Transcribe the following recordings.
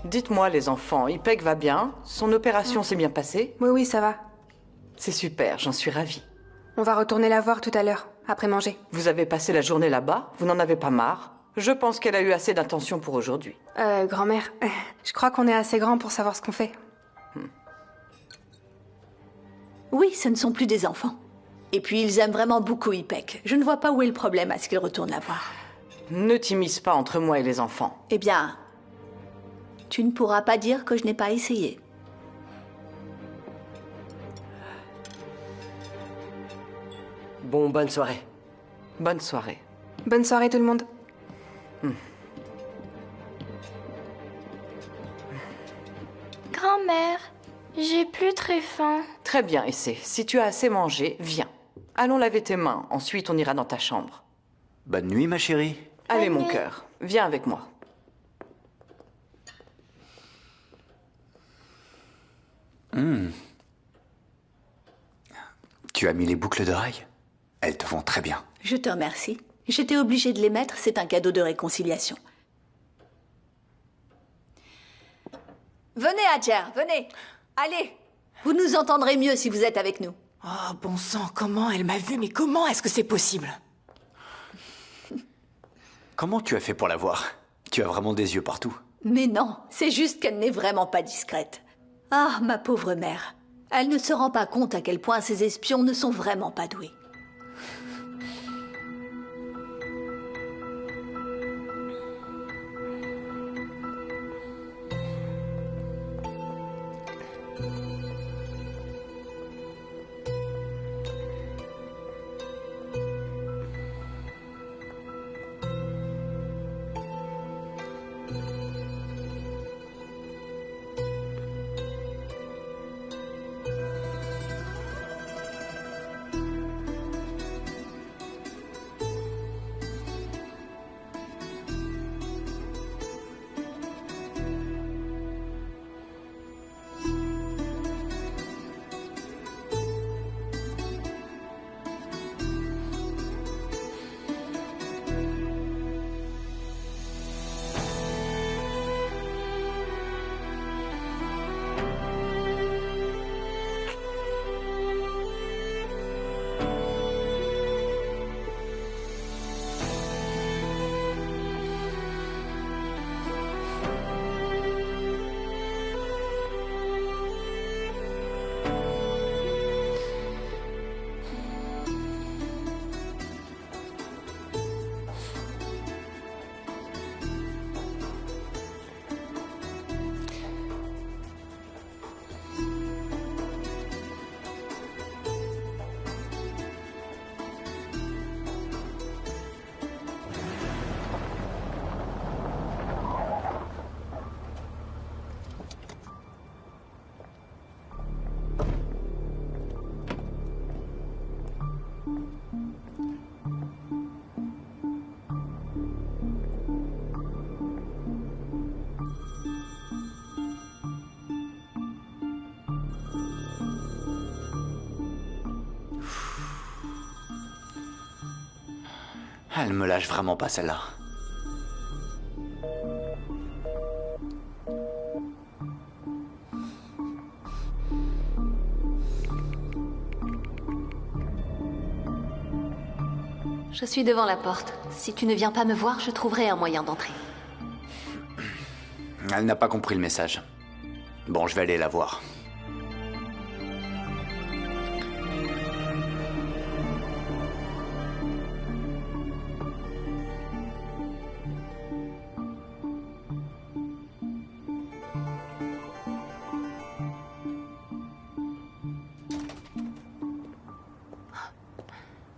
Dites-moi les enfants, Ipek va bien? Son opération s'est bien passée? Oui, oui, ça va. C'est super, j'en suis ravie. On va retourner la voir tout à l'heure, après manger. Vous avez passé la journée là-bas? Vous n'en avez pas marre? Je pense qu'elle a eu assez d'attention pour aujourd'hui. Grand-mère, je crois qu'on est assez grand pour savoir ce qu'on fait. Oui, ce ne sont plus des enfants. Et puis ils aiment vraiment beaucoup Ipek. Je ne vois pas où est le problème à ce qu'ils retournent la voir. Ne t'immisce pas entre moi et les enfants. Eh bien, tu ne pourras pas dire que je n'ai pas essayé. Bon, bonne soirée. Bonne soirée. Bonne soirée tout le monde. Grand-mère, j'ai plus très faim. Très bien, Essay. Si tu as assez mangé, viens. Allons laver tes mains, ensuite on ira dans ta chambre. Bonne nuit, ma chérie. Allez, Bonne mon nuit. cœur, viens avec moi. Tu as mis les boucles d'oreilles? Elles te vont très bien. Je te remercie. J'étais obligée de les mettre, c'est un cadeau de réconciliation. Venez, Hadjer, venez. Allez, vous nous entendrez mieux si vous êtes avec nous. Oh, bon sang, comment elle m'a vue, mais comment est-ce que c'est possible? Comment tu as fait pour la voir? Tu as vraiment des yeux partout. Mais non, c'est juste qu'elle n'est vraiment pas discrète. Ah, ma pauvre mère. Elle ne se rend pas compte à quel point ces espions ne sont vraiment pas doués. Elle me lâche vraiment pas, celle-là. Je suis devant la porte. Si tu ne viens pas me voir, je trouverai un moyen d'entrer. Elle n'a pas compris le message. Bon, je vais aller la voir.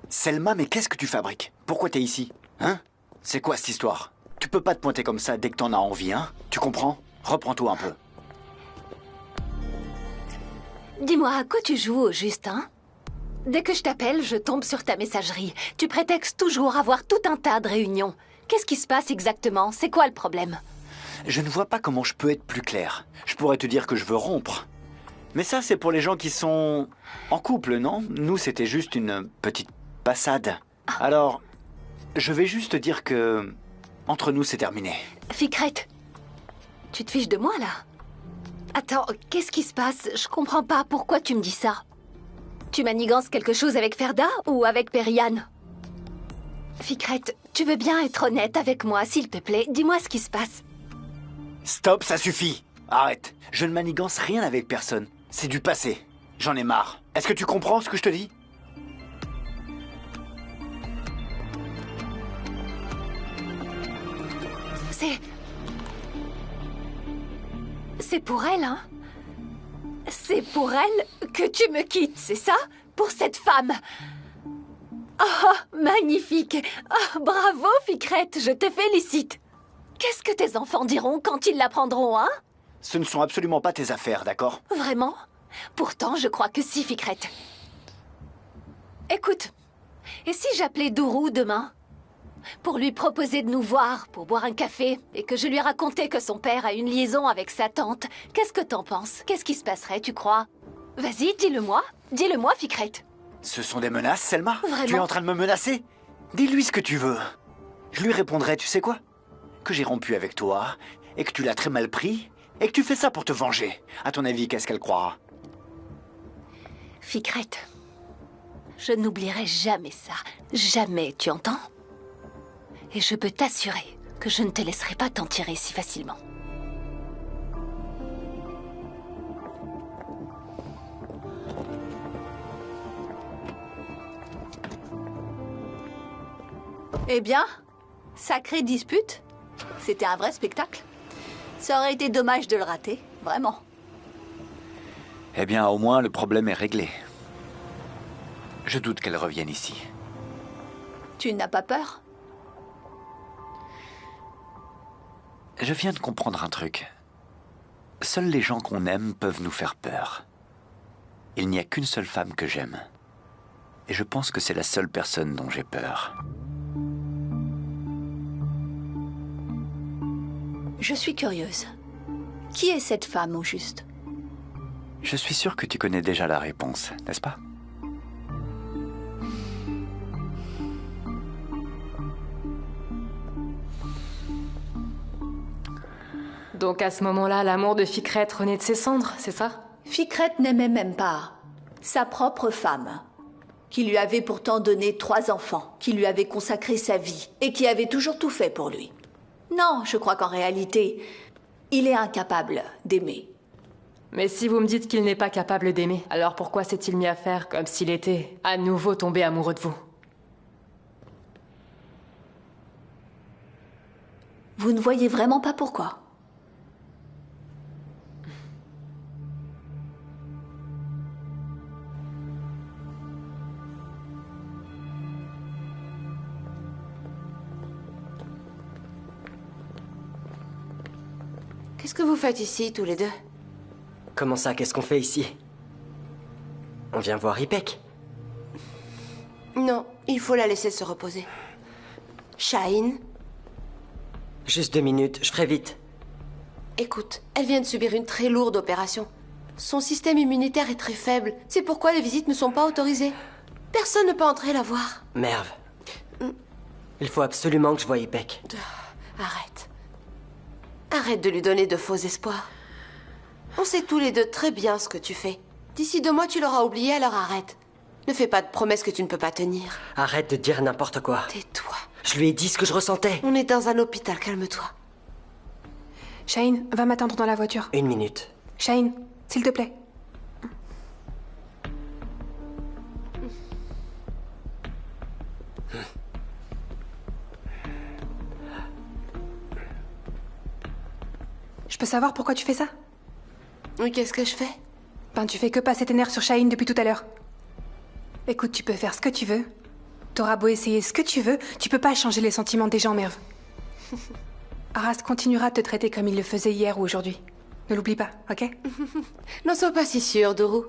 Selma, mais qu'est-ce que tu fabriques? Pourquoi t'es ici? Hein? C'est quoi cette histoire? Tu peux pas te pointer comme ça dès que t'en as envie, hein? Tu comprends? Reprends-toi un peu. Dis-moi, à quoi tu joues au juste, hein? Dès que je t'appelle, je tombe sur ta messagerie. Tu prétextes toujours avoir tout un tas de réunions. Qu'est-ce qui se passe exactement? C'est quoi le problème? Je ne vois pas comment je peux être plus clair. Je pourrais te dire que je veux rompre. Mais ça, c'est pour les gens qui sont en couple, non? Nous, c'était juste une petite passade. Alors, je vais juste te dire que... Entre nous, c'est terminé. Fikret, Tu te fiches de moi, là? Attends, qu'est-ce qui se passe? Je comprends pas. Pourquoi tu me dis ça? Tu manigances quelque chose avec Ferda ou avec Periane? Ficrette, tu veux bien être honnête avec moi, s'il te plaît? Dis-moi ce qui se passe. Stop, ça suffit. Arrête. Je ne manigance rien avec personne. C'est du passé. J'en ai marre. Est-ce que tu comprends ce que je te dis? C'est pour elle, hein? C'est pour elle que tu me quittes, c'est ça? Pour cette femme? Oh, magnifique! Oh, bravo, Ficrette, je te félicite! Qu'est-ce que tes enfants diront quand ils l'apprendront, hein? Ce ne sont absolument pas tes affaires, d'accord? Vraiment? Pourtant, je crois que si, Ficrette. Écoute, et si j'appelais Dourou demain? Pour lui proposer de nous voir, pour boire un café, et que je lui racontais que son père a une liaison avec sa tante, qu'est-ce que t'en penses? Qu'est-ce qui se passerait, tu crois? Vas-y, dis-le-moi. Dis-le-moi, Ficrette. Ce sont des menaces, Selma? Vraiment? Tu es en train de me menacer? Dis-lui ce que tu veux. Je lui répondrai, tu sais quoi? Que j'ai rompu avec toi, et que tu l'as très mal pris, et que tu fais ça pour te venger. À ton avis, qu'est-ce qu'elle croira? Ficrette, je n'oublierai jamais ça. Jamais, tu entends? Et je peux t'assurer que je ne te laisserai pas t'en tirer si facilement. Eh bien, sacrée dispute. C'était un vrai spectacle. Ça aurait été dommage de le rater, vraiment. Eh bien, au moins, le problème est réglé. Je doute qu'elle revienne ici. Tu n'as pas peur? Je viens de comprendre un truc. Seuls les gens qu'on aime peuvent nous faire peur. Il n'y a qu'une seule femme que j'aime. Et je pense que c'est la seule personne dont j'ai peur. Je suis curieuse. Qui est cette femme, au juste? Je suis sûr que tu connais déjà la réponse, n'est-ce pas? Donc à ce moment-là, l'amour de Ficrette renaît de ses cendres, c'est ça? Ficrette n'aimait même pas sa propre femme, qui lui avait pourtant donné 3 enfants, qui lui avait consacré sa vie et qui avait toujours tout fait pour lui. Non, je crois qu'en réalité, il est incapable d'aimer. Mais si vous me dites qu'il n'est pas capable d'aimer, alors pourquoi s'est-il mis à faire comme s'il était à nouveau tombé amoureux de vous? Vous ne voyez vraiment pas pourquoi? Qu'est-ce que vous faites ici, tous les deux? Comment ça, qu'est-ce qu'on fait ici? On vient voir Ipek. Non, il faut la laisser se reposer. Shaheen, Juste 2 minutes, je ferai vite. écoute, elle vient de subir une très lourde opération. Son système immunitaire est très faible. C'est pourquoi les visites ne sont pas autorisées. Personne ne peut entrer la voir. Merve. Il faut absolument que je voie Ipek. Arrête. Arrête de lui donner de faux espoirs. On sait tous les deux très bien ce que tu fais. D'ici 2 mois, tu l'auras oublié, alors arrête. Ne fais pas de promesses que tu ne peux pas tenir. Arrête de dire n'importe quoi. Tais-toi. Je lui ai dit ce que je ressentais. On est dans un hôpital, calme-toi. Shaheen, va m'attendre dans la voiture. 1 minute. Shaheen, s'il te plaît. Je peux savoir pourquoi tu fais ça? Oui, qu'est-ce que je fais? Ben, tu fais que passer tes nerfs sur Shaheen depuis tout à l'heure. Écoute, tu peux faire ce que tu veux. T'auras beau essayer ce que tu veux, tu peux pas changer les sentiments des gens, Merve. Aras continuera de te traiter comme il le faisait hier ou aujourd'hui. Ne l'oublie pas, ok? N'en sois pas si sûre, Dourou.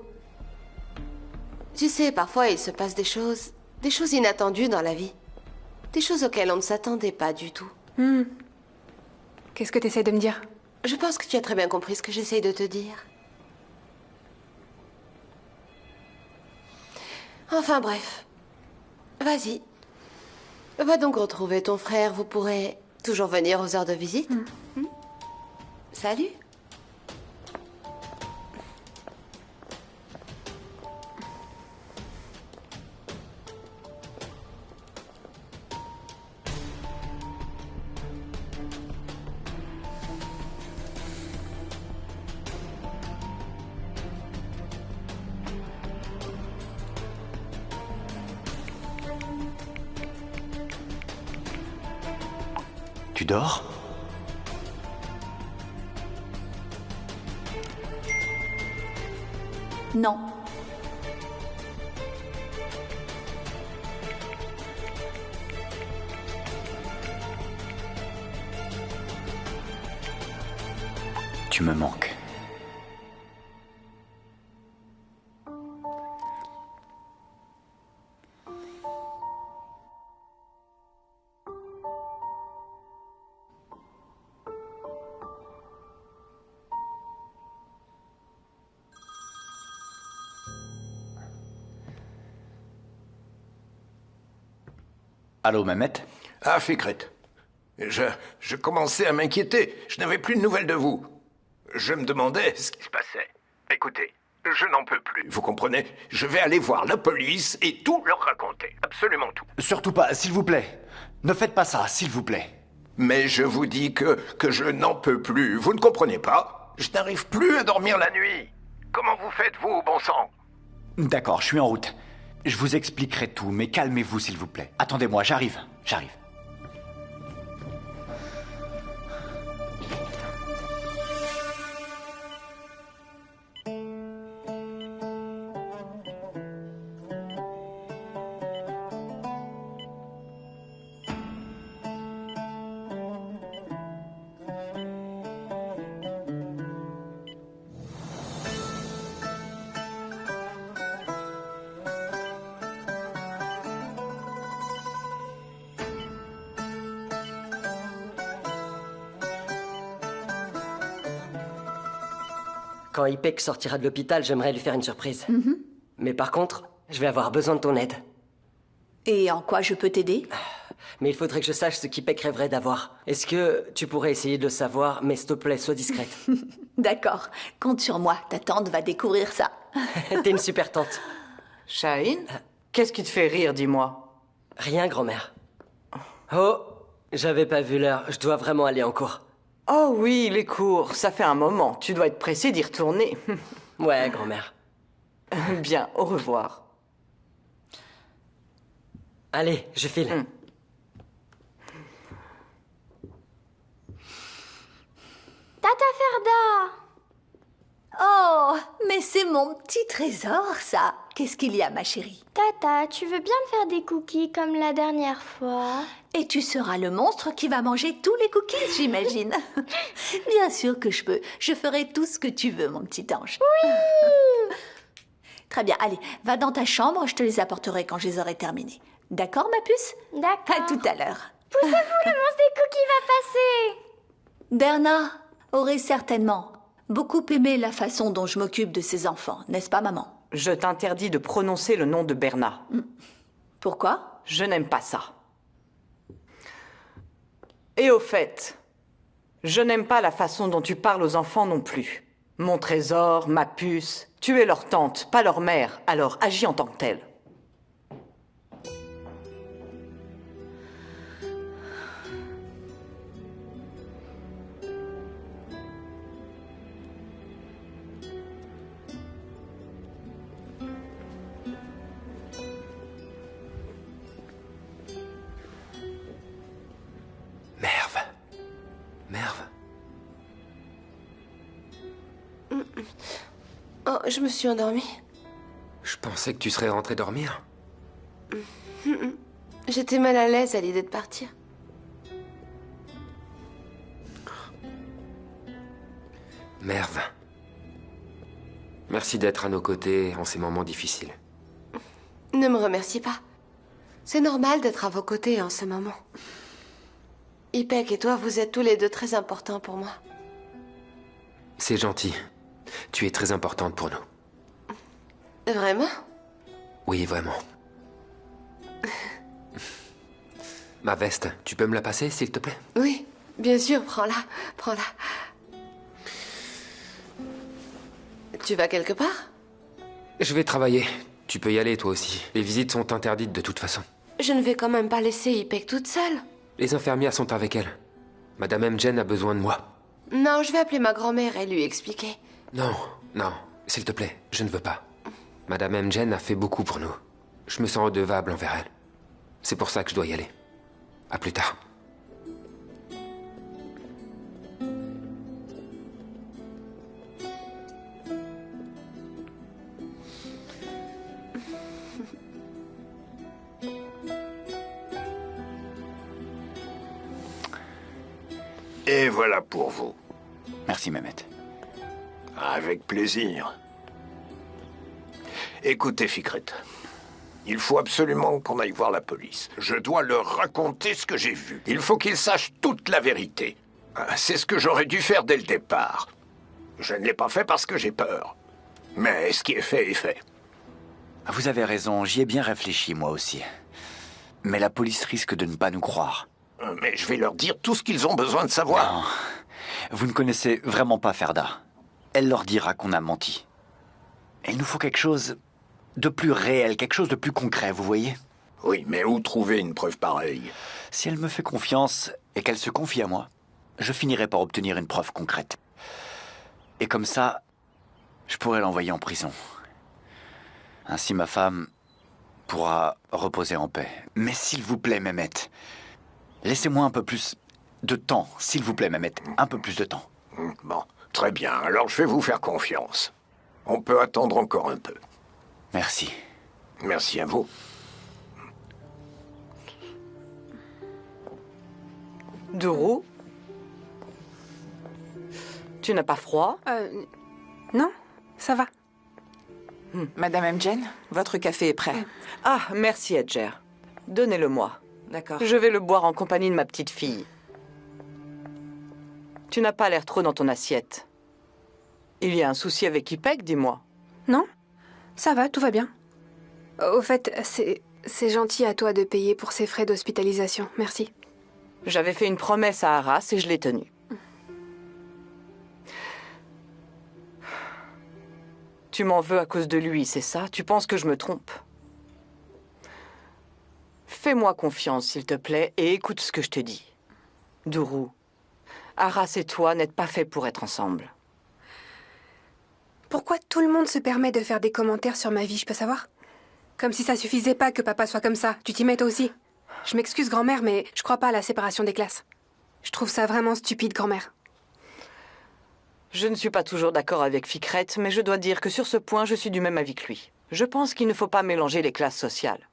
Tu sais, parfois il se passe des choses inattendues dans la vie. Des choses auxquelles on ne s'attendait pas du tout. Qu'est-ce que t'essaies de me dire? Je pense que tu as très bien compris ce que j'essaye de te dire. Enfin bref. Vas-y. Va donc retrouver ton frère, vous pourrez toujours venir aux heures de visite. Salut. Tu dors? Non. Tu me manques. Allô, Mehmet? Ah, Fikret. Je commençais à m'inquiéter. Je n'avais plus de nouvelles de vous. Je me demandais ce qui se passait. Écoutez, je n'en peux plus. Vous comprenez? Je vais aller voir la police et tout leur raconter. Absolument tout. Surtout pas, s'il vous plaît. Ne faites pas ça, s'il vous plaît. Mais je vous dis que je n'en peux plus. Vous ne comprenez pas? Je n'arrive plus à dormir la nuit. Comment vous faites, vous, bon sang? D'accord, je suis en route. Je vous expliquerai tout, mais calmez-vous, s'il vous plaît. Attendez-moi, j'arrive. Quand Ipek sortira de l'hôpital, j'aimerais lui faire une surprise. Mais par contre, je vais avoir besoin de ton aide. Et en quoi je peux t'aider? Mais il faudrait que je sache ce qu'Ipek rêverait d'avoir. Est-ce que tu pourrais essayer de le savoir, mais s'il te plaît, sois discrète. D'accord, compte sur moi, ta tante va découvrir ça. T'es une super tante. Shaheen, qu'est-ce qui te fait rire, dis-moi? Rien, grand-mère. Oh, j'avais pas vu l'heure, je dois vraiment aller en cours. Oh oui, les cours, ça fait un moment. Tu dois être pressé d'y retourner. Ouais, grand-mère. Bien, au revoir. Allez, je file. Tata Ferda! Oh, mais c'est mon petit trésor, ça. Qu'est-ce qu'il y a, ma chérie? Tata, tu veux bien me faire des cookies comme la dernière fois? Et tu seras le monstre qui va manger tous les cookies, j'imagine. Bien sûr que je peux. Je ferai tout ce que tu veux, mon petit ange. Oui! Très bien, allez, va dans ta chambre, je te les apporterai quand je les aurai terminés. D'accord, ma puce? D'accord. À tout à l'heure. Poussez-vous, le monstre des cookies va passer! Berna aurait certainement beaucoup aimé la façon dont je m'occupe de ses enfants, n'est-ce pas, maman? Je t'interdis de prononcer le nom de Berna. Pourquoi? Je n'aime pas ça. Et au fait, je n'aime pas la façon dont tu parles aux enfants non plus. Mon trésor, ma puce, tu es leur tante, pas leur mère, alors agis en tant que telle. Merve. Oh, je me suis endormie. Je pensais que tu serais rentrée dormir. J'étais mal à l'aise à l'idée de partir. Merve. Merci d'être à nos côtés en ces moments difficiles. Ne me remercie pas. C'est normal d'être à vos côtés en ce moment. Ipek et toi, vous êtes tous les deux très importants pour moi. C'est gentil. Tu es très importante pour nous. Vraiment? Oui, vraiment. Ma veste, tu peux me la passer, s'il te plaît? Oui, bien sûr, prends-la, prends-la. Tu vas quelque part? Je vais travailler. Tu peux y aller, toi aussi. Les visites sont interdites de toute façon. Je ne vais quand même pas laisser Ipek toute seule. Les infirmières sont avec elle. Madame M. Jen a besoin de moi. Non, je vais appeler ma grand-mère et lui expliquer. Non, non, s'il te plaît, je ne veux pas. Madame M. Jen a fait beaucoup pour nous. Je me sens redevable envers elle. C'est pour ça que je dois y aller. À plus tard. Et voilà pour vous. Merci, Mehmet. Avec plaisir. Écoutez, Fikret. Il faut absolument qu'on aille voir la police. Je dois leur raconter ce que j'ai vu. Il faut qu'ils sachent toute la vérité. C'est ce que j'aurais dû faire dès le départ. Je ne l'ai pas fait parce que j'ai peur. Mais ce qui est fait. Vous avez raison, j'y ai bien réfléchi, moi aussi. Mais la police risque de ne pas nous croire. Mais je vais leur dire tout ce qu'ils ont besoin de savoir. Non, vous ne connaissez vraiment pas Ferda. Elle leur dira qu'on a menti. Il nous faut quelque chose de plus réel, quelque chose de plus concret, vous voyez? Oui, mais où trouver une preuve pareille? Si elle me fait confiance et qu'elle se confie à moi, je finirai par obtenir une preuve concrète. Et comme ça, je pourrai l'envoyer en prison. Ainsi, ma femme pourra reposer en paix. Mais s'il vous plaît, Mehmet, laissez-moi un peu plus de temps, s'il vous plaît, Mehmet. Un peu plus de temps. Bon, très bien. Alors je vais vous faire confiance. On peut attendre encore un peu. Merci. Merci à vous. Duru? Tu n'as pas froid? Non, ça va. Madame M. Jen, votre café est prêt. Ah, merci, Edger. Donnez-le-moi. D'accord. Je vais le boire en compagnie de ma petite fille. Tu n'as pas l'air trop dans ton assiette. Il y a un souci avec Ipek, dis-moi. Non, ça va, tout va bien. Au fait, c'est gentil à toi de payer pour ces frais d'hospitalisation. Merci. J'avais fait une promesse à Arras et je l'ai tenue. Tu m'en veux à cause de lui, c'est ça? Tu penses que je me trompe? Fais-moi confiance, s'il te plaît, et écoute ce que je te dis. Duru, Arras et toi n'êtes pas faits pour être ensemble. Pourquoi tout le monde se permet de faire des commentaires sur ma vie, je peux savoir? Comme si ça suffisait pas que papa soit comme ça. Tu t'y mets toi aussi? Je m'excuse, grand-mère, mais je crois pas à la séparation des classes. Je trouve ça vraiment stupide, grand-mère. Je ne suis pas toujours d'accord avec Fikret, mais je dois dire que sur ce point, je suis du même avis que lui. Je pense qu'il ne faut pas mélanger les classes sociales.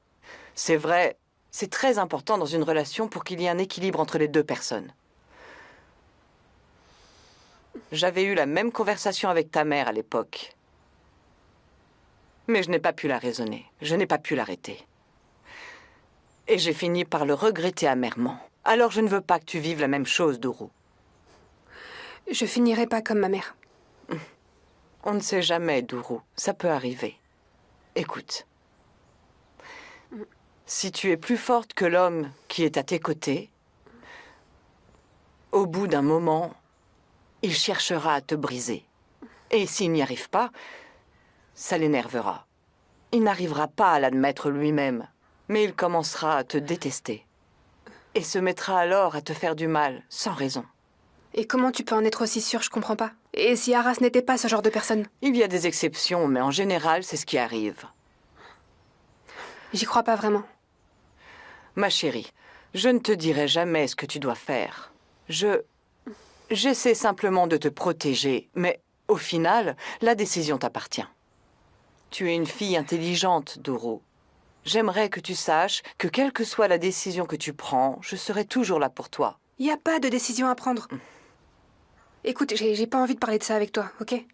C'est vrai, c'est très important dans une relation pour qu'il y ait un équilibre entre les deux personnes. J'avais eu la même conversation avec ta mère à l'époque. Mais je n'ai pas pu la raisonner. Je n'ai pas pu l'arrêter. Et j'ai fini par le regretter amèrement. Alors je ne veux pas que tu vives la même chose, Duru. Je finirai pas comme ma mère. On ne sait jamais, Duru. Ça peut arriver. Écoute. Si tu es plus forte que l'homme qui est à tes côtés, au bout d'un moment, il cherchera à te briser. Et s'il n'y arrive pas, ça l'énervera. Il n'arrivera pas à l'admettre lui-même, mais il commencera à te détester. Et se mettra alors à te faire du mal, sans raison. Et comment tu peux en être aussi sûre, je comprends pas. Et si Arras n'était pas ce genre de personne? Il y a des exceptions, mais en général, c'est ce qui arrive. J'y crois pas vraiment. Ma chérie, je ne te dirai jamais ce que tu dois faire. J'essaie simplement de te protéger, mais au final, la décision t'appartient. Tu es une fille intelligente, Duru. J'aimerais que tu saches que quelle que soit la décision que tu prends, je serai toujours là pour toi. Il n'y a pas de décision à prendre. Écoute, j'ai pas envie de parler de ça avec toi, ok?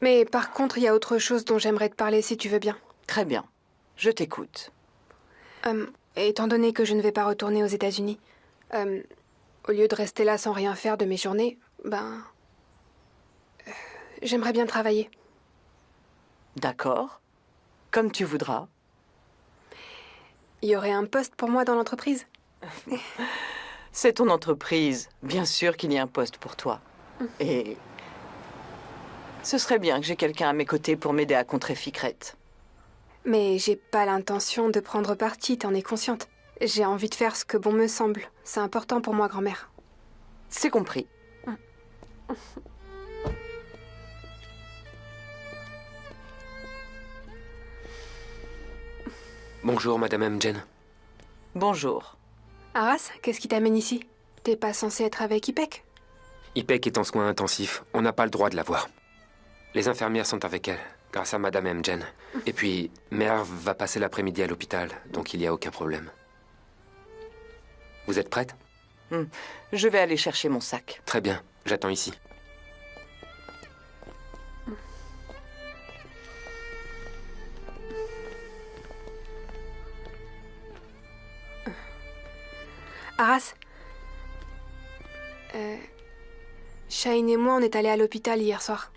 Mais par contre, il y a autre chose dont j'aimerais te parler si tu veux bien. Très bien. Je t'écoute. Étant donné que je ne vais pas retourner aux États-Unis, au lieu de rester là sans rien faire de mes journées, j'aimerais bien travailler. D'accord. Comme tu voudras. Il y aurait un poste pour moi dans l'entreprise? C'est ton entreprise. Bien sûr qu'il y a un poste pour toi. Et Ce serait bien que j'ai quelqu'un à mes côtés pour m'aider à contrer Ficrette. Mais j'ai pas l'intention de prendre parti, t'en es consciente. J'ai envie de faire ce que bon me semble. C'est important pour moi, grand-mère. C'est compris. Bonjour, Madame Mgen. Bonjour. Arras, qu'est-ce qui t'amène ici? T'es pas censé être avec Ipek? Ipek est en soins intensifs. On n'a pas le droit de la voir. Les infirmières sont avec elle, grâce à Madame Mgen. Et puis, Merv va passer l'après-midi à l'hôpital, donc il n'y a aucun problème. Vous êtes prête? Je vais aller chercher mon sac. Très bien, j'attends ici. Arras, Shaheen et moi, on est allés à l'hôpital hier soir.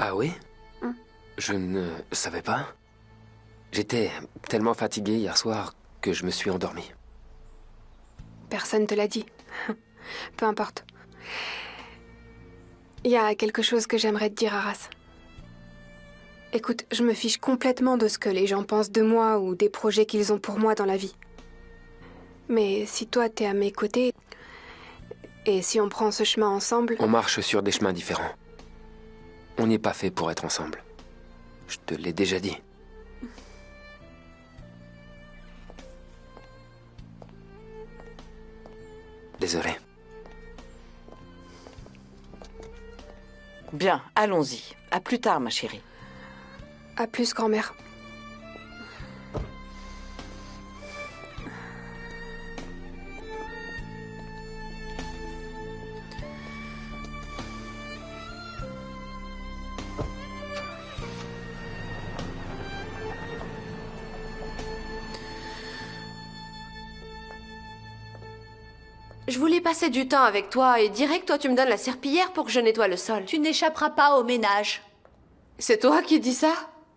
Ah oui? Je ne savais pas. J'étais tellement fatigué hier soir que je me suis endormi. Personne te l'a dit. Peu importe. Il y a quelque chose que j'aimerais te dire, Arras. Écoute, je me fiche complètement de ce que les gens pensent de moi ou des projets qu'ils ont pour moi dans la vie. Mais si toi, t'es à mes côtés, et si on prend ce chemin ensemble... On marche sur des chemins différents. On n'est pas fait pour être ensemble. Je te l'ai déjà dit. Désolé. Bien, allons-y. À plus tard, ma chérie. À plus, grand-mère. Je voulais passer du temps avec toi et direct, toi, tu me donnes la serpillière pour que je nettoie le sol. Tu n'échapperas pas au ménage. C'est toi qui dis ça?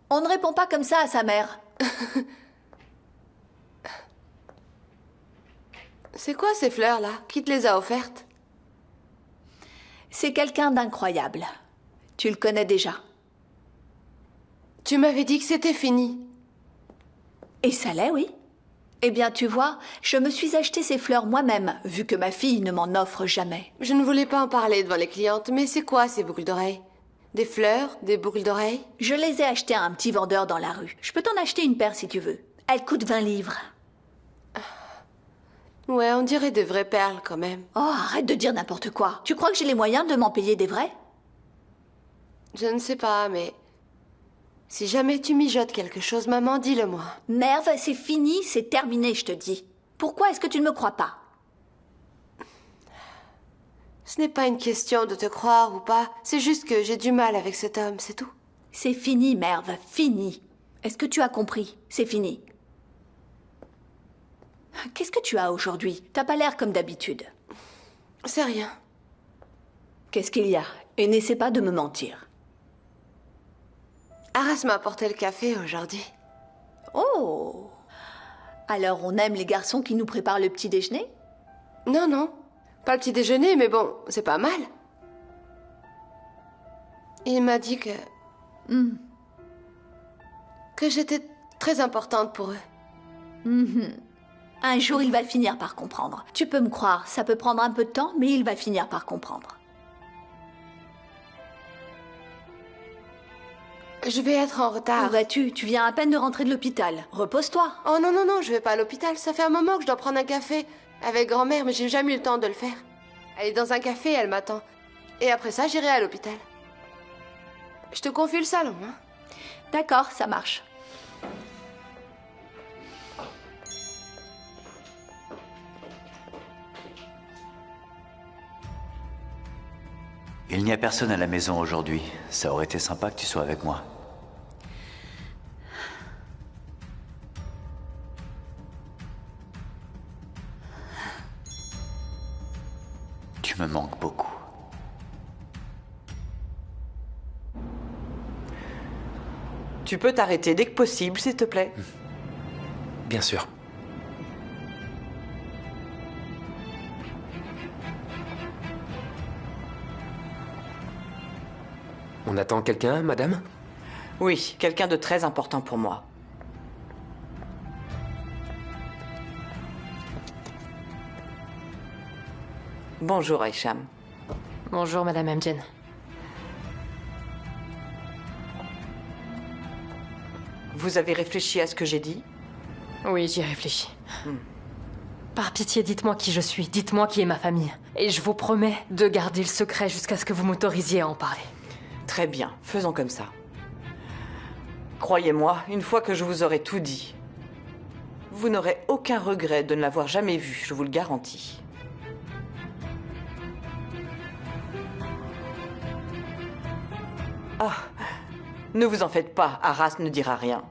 On ne répond pas comme ça à sa mère. C'est quoi ces fleurs-là? Qui te les a offertes? C'est quelqu'un d'incroyable. Tu le connais déjà. Tu m'avais dit que c'était fini. Et ça l'est, oui. Eh bien, tu vois, je me suis acheté ces fleurs moi-même, vu que ma fille ne m'en offre jamais. Je ne voulais pas en parler devant les clientes, mais c'est quoi ces boucles d'oreilles? Des fleurs? Des boucles d'oreilles? Je les ai achetées à un petit vendeur dans la rue. Je peux t'en acheter une paire si tu veux. Elle coûte 20 livres. Ouais, on dirait des vraies perles quand même. Oh, arrête de dire n'importe quoi. Tu crois que j'ai les moyens de m'en payer des vrais? Je ne sais pas, mais... Si jamais tu mijotes quelque chose, maman, dis-le-moi. Merv, c'est fini, c'est terminé, je te dis. Pourquoi est-ce que tu ne me crois pas? Ce n'est pas une question de te croire ou pas. C'est juste que j'ai du mal avec cet homme, c'est tout. C'est fini, Merv, fini. Est-ce que tu as compris? C'est fini. Qu'est-ce que tu as aujourd'hui? T'as pas l'air comme d'habitude. C'est rien. Qu'est-ce qu'il y a? Et n'essaie pas de me mentir. Arras m'a apporté le café aujourd'hui. Oh! Alors on aime les garçons qui nous préparent le petit déjeuner? Non, non. Pas le petit déjeuner, mais bon, c'est pas mal. Il m'a dit que... que j'étais très importante pour eux. Un jour, il va finir par comprendre. Tu peux me croire, ça peut prendre un peu de temps, mais il va finir par comprendre. Je vais être en retard. Où vas-tu? Tu viens à peine de rentrer de l'hôpital. Repose-toi. Oh non, non, non, je vais pas à l'hôpital. Ça fait un moment que je dois prendre un café avec grand-mère, mais j'ai jamais eu le temps de le faire. Elle est dans un café, elle m'attend. Et après ça, j'irai à l'hôpital. Je te confie le salon, hein? D'accord, ça marche. Il n'y a personne à la maison aujourd'hui. Ça aurait été sympa que tu sois avec moi. Tu me manques beaucoup. Tu peux t'arrêter dès que possible, s'il te plaît? Bien sûr. On attend quelqu'un, madame? Oui, quelqu'un de très important pour moi. Bonjour, Aisham. Bonjour, Madame Amjen. Vous avez réfléchi à ce que j'ai dit? Oui, j'y ai réfléchi. Par pitié, dites-moi qui je suis, dites-moi qui est ma famille. Et je vous promets de garder le secret jusqu'à ce que vous m'autorisiez à en parler. Très bien, faisons comme ça. Croyez-moi, une fois que je vous aurai tout dit, vous n'aurez aucun regret de ne l'avoir jamais vu, je vous le garantis. Ah, ne vous en faites pas, Arras ne dira rien.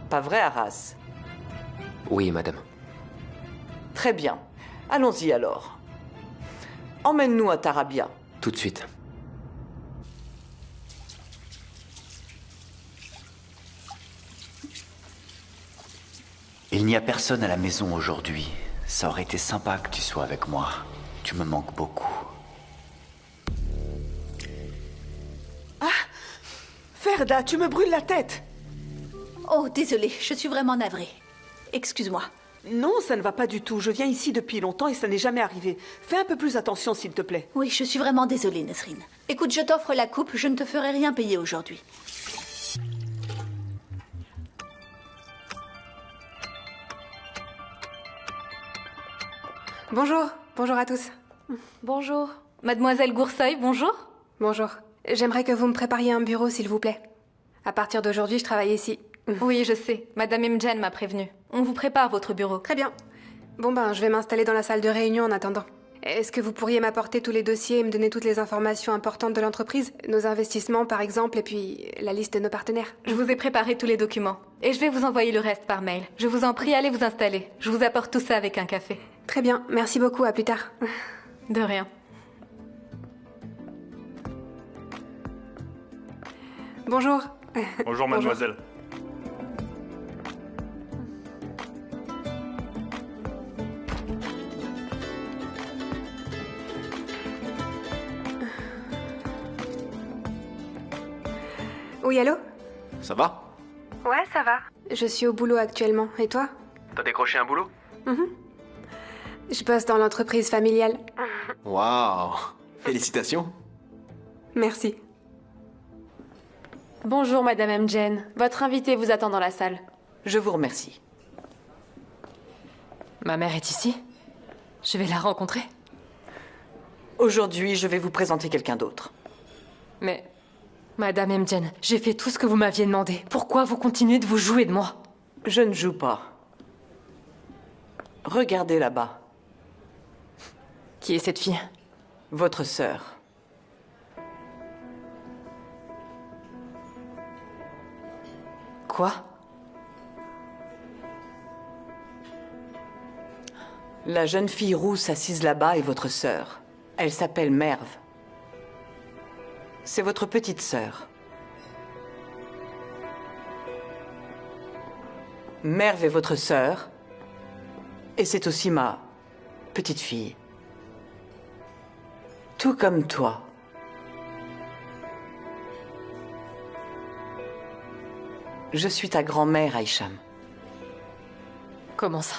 Pas vrai, Arras? Oui, madame. Très bien. Allons-y alors. Emmène-nous à Tarabia. Tout de suite. Il n'y a personne à la maison aujourd'hui. Ça aurait été sympa que tu sois avec moi. Tu me manques beaucoup. Ferda, tu me brûles la tête. Oh, désolée, je suis vraiment navrée. Excuse-moi. Non, ça ne va pas du tout. Je viens ici depuis longtemps et ça n'est jamais arrivé. Fais un peu plus attention, s'il te plaît. Oui, je suis vraiment désolée, Nesrine. Écoute, je t'offre la coupe, je ne te ferai rien payer aujourd'hui. Bonjour, bonjour à tous. Bonjour. Mademoiselle Gourseuil, bonjour. Bonjour. J'aimerais que vous me prépariez un bureau, s'il vous plaît. À partir d'aujourd'hui, je travaille ici. Oui, je sais. Madame Imjen m'a prévenue. On vous prépare votre bureau. Très bien. Bon ben, je vais m'installer dans la salle de réunion en attendant. Est-ce que vous pourriez m'apporter tous les dossiers et me donner toutes les informations importantes de l'entreprise? Nos investissements, par exemple, et puis la liste de nos partenaires. Je vous ai préparé tous les documents. Et je vais vous envoyer le reste par mail. Je vous en prie, allez vous installer. Je vous apporte tout ça avec un café. Très bien, merci beaucoup, à plus tard. De rien. Bonjour. Bonjour, mademoiselle. Oui, allô? Ça va? Ouais, ça va. Je suis au boulot actuellement. Et toi? T'as décroché un boulot? Je bosse dans l'entreprise familiale. Waouh! Félicitations. Merci. Bonjour, Madame Amjen. Votre invité vous attend dans la salle. Je vous remercie. Ma mère est ici. Je vais la rencontrer. Aujourd'hui, je vais vous présenter quelqu'un d'autre. Mais... Madame Amjen, j'ai fait tout ce que vous m'aviez demandé. Pourquoi vous continuez de vous jouer de moi? Je ne joue pas. Regardez là-bas. Qui est cette fille? Votre sœur. Quoi? La jeune fille rousse assise là-bas est votre sœur. Elle s'appelle Merve. C'est votre petite sœur. Merve est votre sœur. Et c'est aussi ma petite fille. Tout comme toi. Je suis ta grand-mère, Aisham. Comment ça?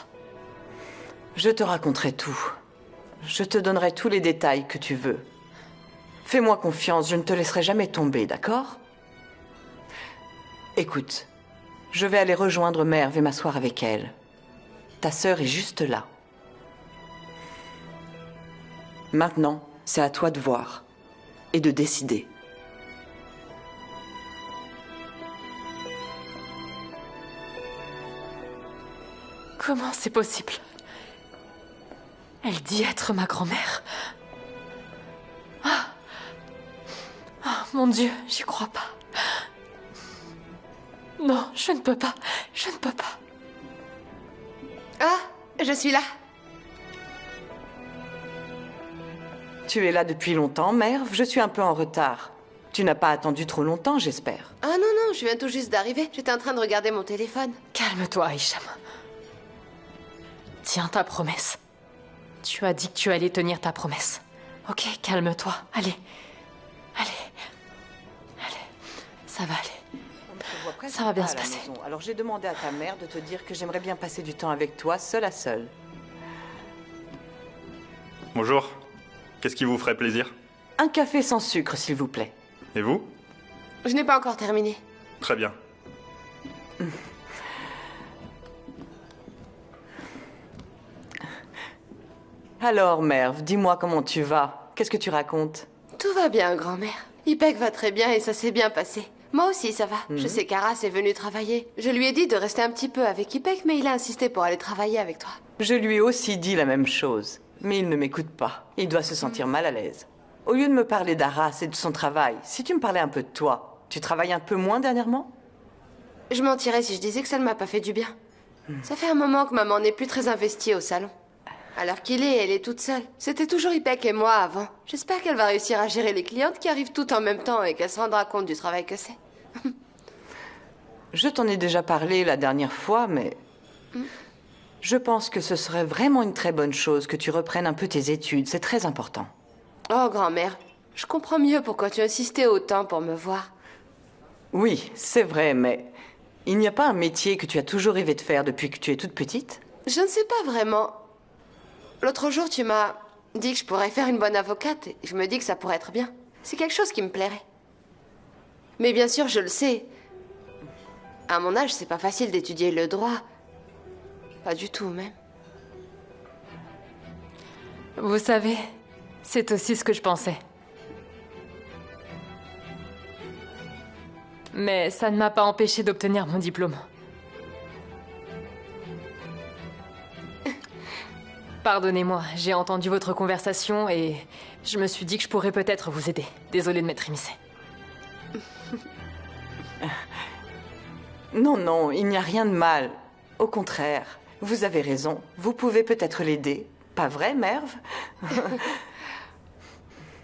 Je te raconterai tout. Je te donnerai tous les détails que tu veux. Fais-moi confiance, je ne te laisserai jamais tomber, d'accord? Écoute, je vais aller rejoindre Merve et m'asseoir avec elle. Ta sœur est juste là. Maintenant, c'est à toi de voir et de décider. Comment c'est possible? Elle dit être ma grand-mère. Ah. Ah, mon Dieu, j'y crois pas. Non, je ne peux pas. Je ne peux pas. Ah, je suis là. Tu es là depuis longtemps, Merve? Je suis un peu en retard. Tu n'as pas attendu trop longtemps, j'espère. Ah non, non, je viens tout juste d'arriver. J'étais en train de regarder mon téléphone. Calme-toi, Aisham. Tiens ta promesse. Tu as dit que tu allais tenir ta promesse. Ok, calme-toi. Allez. Allez. Ça va aller. On ne se voit presque Ça va bien pas se à la passer. maison. Alors j'ai demandé à ta mère de te dire que j'aimerais bien passer du temps avec toi, seule à seule. Bonjour. Qu'est-ce qui vous ferait plaisir? Un café sans sucre, s'il vous plaît. Et vous? Je n'ai pas encore terminé. Très bien. Alors, Merv, dis-moi comment tu vas. Qu'est-ce que tu racontes? Tout va bien, grand-mère. Ipek va très bien et ça s'est bien passé. Moi aussi, ça va. Je sais qu'Aras est venu travailler. Je lui ai dit de rester un petit peu avec Ipek, mais il a insisté pour aller travailler avec toi. Je lui ai aussi dit la même chose. Mais il ne m'écoute pas. Il doit se sentir mal à l'aise. Au lieu de me parler d'Aras et de son travail, si tu me parlais un peu de toi, tu travailles un peu moins dernièrement? Je mentirais si je disais que ça ne m'a pas fait du bien. Ça fait un moment que maman n'est plus très investie au salon. Alors elle est toute seule. C'était toujours Ipek et moi avant. J'espère qu'elle va réussir à gérer les clientes qui arrivent toutes en même temps et qu'elle se rendra compte du travail que c'est. Je t'en ai déjà parlé la dernière fois, mais... Je pense que ce serait vraiment une très bonne chose que tu reprennes un peu tes études. C'est très important. Oh, grand-mère, je comprends mieux pourquoi tu insistais autant pour me voir. Oui, c'est vrai, mais... Il n'y a pas un métier que tu as toujours rêvé de faire depuis que tu es toute petite? Je ne sais pas vraiment. L'autre jour, tu m'as dit que je pourrais faire une bonne avocate et je me dis que ça pourrait être bien. C'est quelque chose qui me plairait. Mais bien sûr, je le sais. À mon âge, c'est pas facile d'étudier le droit. Pas du tout, même. Vous savez, c'est aussi ce que je pensais. Mais ça ne m'a pas empêché d'obtenir mon diplôme. Pardonnez-moi, j'ai entendu votre conversation et je me suis dit que je pourrais peut-être vous aider. Désolée de m'être immiscée. Non, non, il n'y a rien de mal. Au contraire, vous avez raison. Vous pouvez peut-être l'aider. Pas vrai, Merv?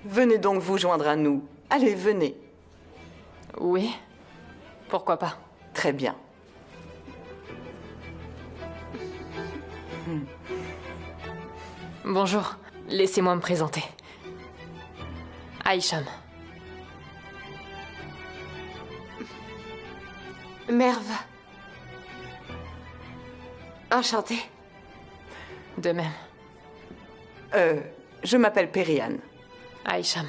Venez donc vous joindre à nous. Allez, venez. Oui, pourquoi pas. Très bien. Bonjour, laissez-moi me présenter. Aïcham. Merv. Enchantée. De même. Je m'appelle Periane. Aïcham.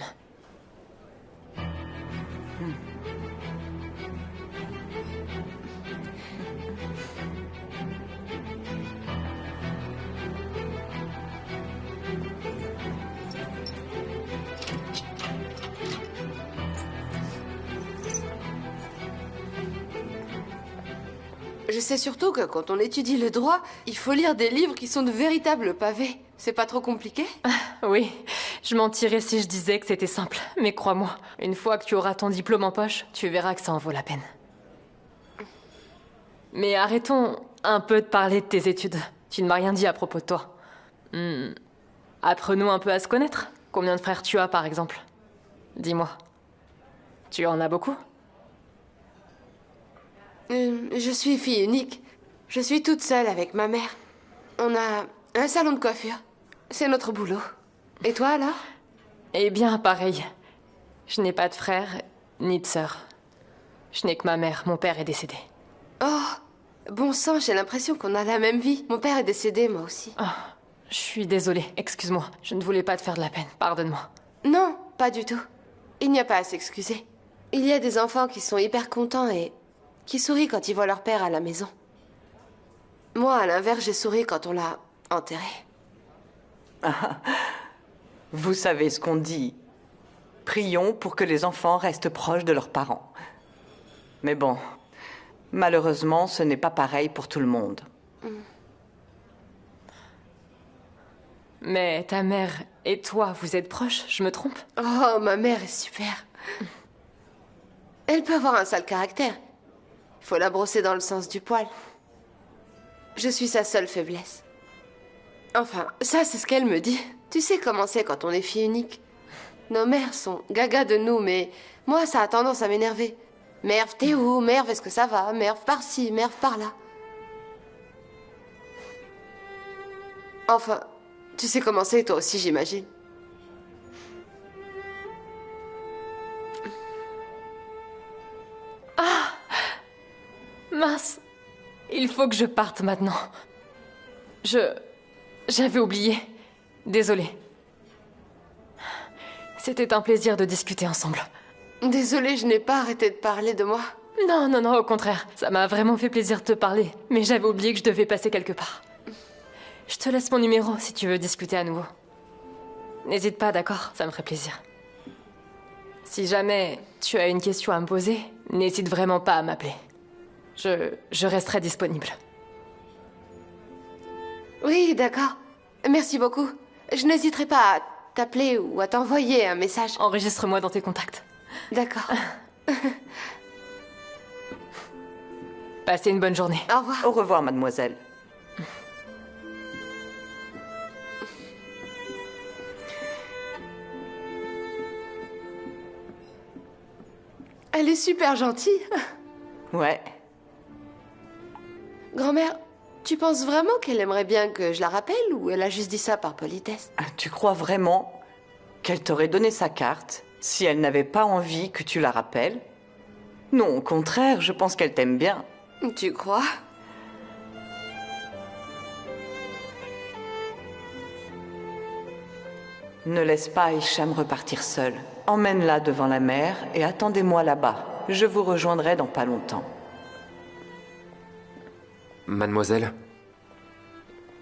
Je sais surtout que quand on étudie le droit, il faut lire des livres qui sont de véritables pavés. C'est pas trop compliqué? Oui, je mentirais si je disais que c'était simple. Mais crois-moi, une fois que tu auras ton diplôme en poche, tu verras que ça en vaut la peine. Mais arrêtons un peu de parler de tes études. Tu ne m'as rien dit à propos de toi. Apprenons un peu à se connaître. Combien de frères tu as, par exemple? Dis-moi. Tu en as beaucoup? Je suis fille unique. Je suis toute seule avec ma mère. On a un salon de coiffure. C'est notre boulot. Et toi, alors? Eh bien, pareil. Je n'ai pas de frère, ni de sœur. Je n'ai que ma mère. Mon père est décédé. Oh, bon sang, j'ai l'impression qu'on a la même vie. Mon père est décédé, moi aussi. Oh, je suis désolée. Excuse-moi. Je ne voulais pas te faire de la peine. Pardonne-moi. Non, pas du tout. Il n'y a pas à s'excuser. Il y a des enfants qui sont hyper contents et qui sourient quand ils voient leur père à la maison. Moi, à l'inverse, j'ai souri quand on l'a enterré. Vous savez ce qu'on dit. Prions pour que les enfants restent proches de leurs parents. Mais bon, malheureusement, ce n'est pas pareil pour tout le monde. Mais ta mère et toi, vous êtes proches, je me trompe? Oh, ma mère est super. Elle peut avoir un sale caractère. Il faut la brosser dans le sens du poil. Je suis sa seule faiblesse. Enfin, ça, c'est ce qu'elle me dit. Tu sais comment c'est quand on est fille unique. Nos mères sont gaga de nous, mais moi, ça a tendance à m'énerver. Merv, t'es où? Merv, est-ce que ça va? Merv par-ci, Merv par-là. Enfin, tu sais comment c'est, toi aussi, j'imagine. Mince. Il faut que je parte maintenant. J'avais oublié. Désolée. C'était un plaisir de discuter ensemble. Désolée, je n'ai pas arrêté de parler de moi. Non, non, non, au contraire. Ça m'a vraiment fait plaisir de te parler. Mais j'avais oublié que je devais passer quelque part. Je te laisse mon numéro si tu veux discuter à nouveau. N'hésite pas, d'accord? Ça me ferait plaisir. Si jamais tu as une question à me poser, n'hésite vraiment pas à m'appeler. Je resterai disponible. Oui, d'accord. Merci beaucoup. Je n'hésiterai pas à t'appeler ou à t'envoyer un message. Enregistre-moi dans tes contacts. D'accord. Passez une bonne journée. Au revoir. Au revoir, mademoiselle. Elle est super gentille. Ouais. Grand-mère, tu penses vraiment qu'elle aimerait bien que je la rappelle ou elle a juste dit ça par politesse? Tu crois vraiment qu'elle t'aurait donné sa carte si elle n'avait pas envie que tu la rappelles? Non, au contraire, je pense qu'elle t'aime bien. Tu crois? Ne laisse pas Hicham repartir seul. Emmène-la devant la mer et attendez-moi là-bas. Je vous rejoindrai dans pas longtemps. Mademoiselle,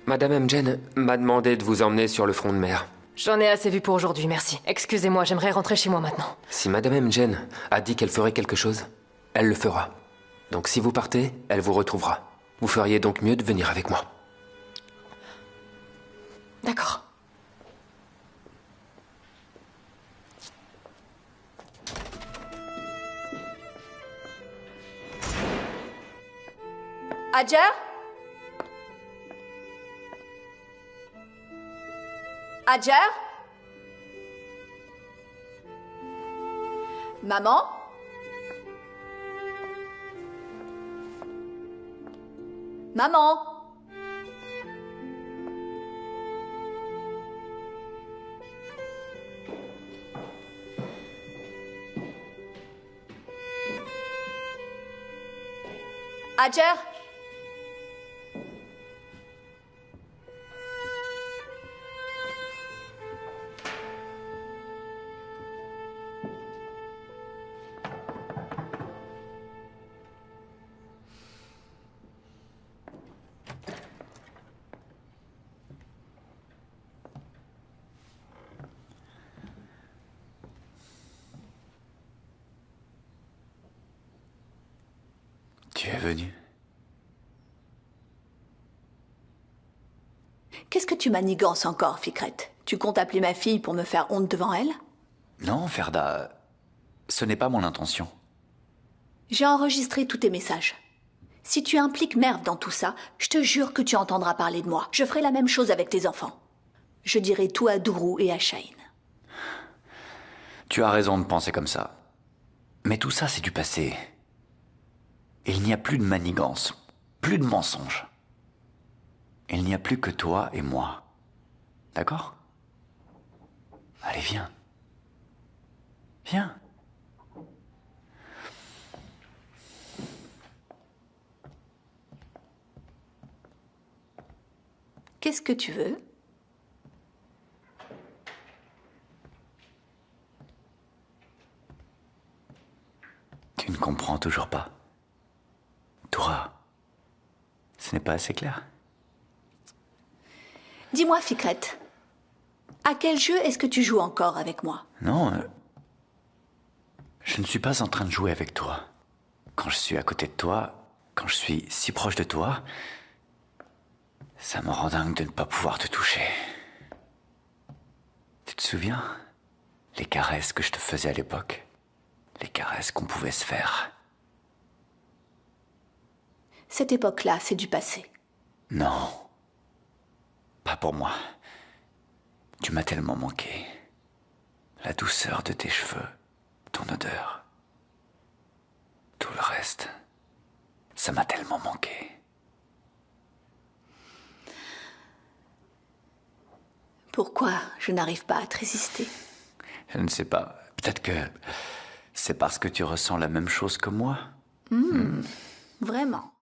Madame Mjen m'a demandé de vous emmener sur le front de mer. J'en ai assez vu pour aujourd'hui, merci. Excusez-moi, j'aimerais rentrer chez moi maintenant. Si Madame Mjen a dit qu'elle ferait quelque chose, elle le fera. Donc si vous partez, elle vous retrouvera. Vous feriez donc mieux de venir avec moi. D'accord. Hajar? Hajar? Maman? Maman? Hajar? Tu es venu. Qu'est-ce que tu manigances encore, Fikret? Tu comptes appeler ma fille pour me faire honte devant elle? Non, Ferda, ce n'est pas mon intention. J'ai enregistré tous tes messages. Si tu impliques Merv dans tout ça, je te jure que tu entendras parler de moi. Je ferai la même chose avec tes enfants. Je dirai tout à Dourou et à Shaheen. Tu as raison de penser comme ça. Mais tout ça, c'est du passé. Il n'y a plus de manigance, plus de mensonges. Il n'y a plus que toi et moi. D'accord? Allez, viens. Viens. Qu'est-ce que tu veux? Tu ne comprends toujours pas. Toura, ce n'est pas assez clair. Dis-moi, Fikret, à quel jeu est-ce que tu joues encore avec moi? Non, je ne suis pas en train de jouer avec toi. Quand je suis à côté de toi, quand je suis si proche de toi, ça me rend dingue de ne pas pouvoir te toucher. Tu te souviens? Les caresses que je te faisais à l'époque? Les caresses qu'on pouvait se faire? Cette époque-là, c'est du passé. Non. Pas pour moi. Tu m'as tellement manqué. La douceur de tes cheveux, ton odeur. Tout le reste, ça m'a tellement manqué. Pourquoi je n'arrive pas à te résister? Je ne sais pas. Peut-être que c'est parce que tu ressens la même chose que moi. Vraiment.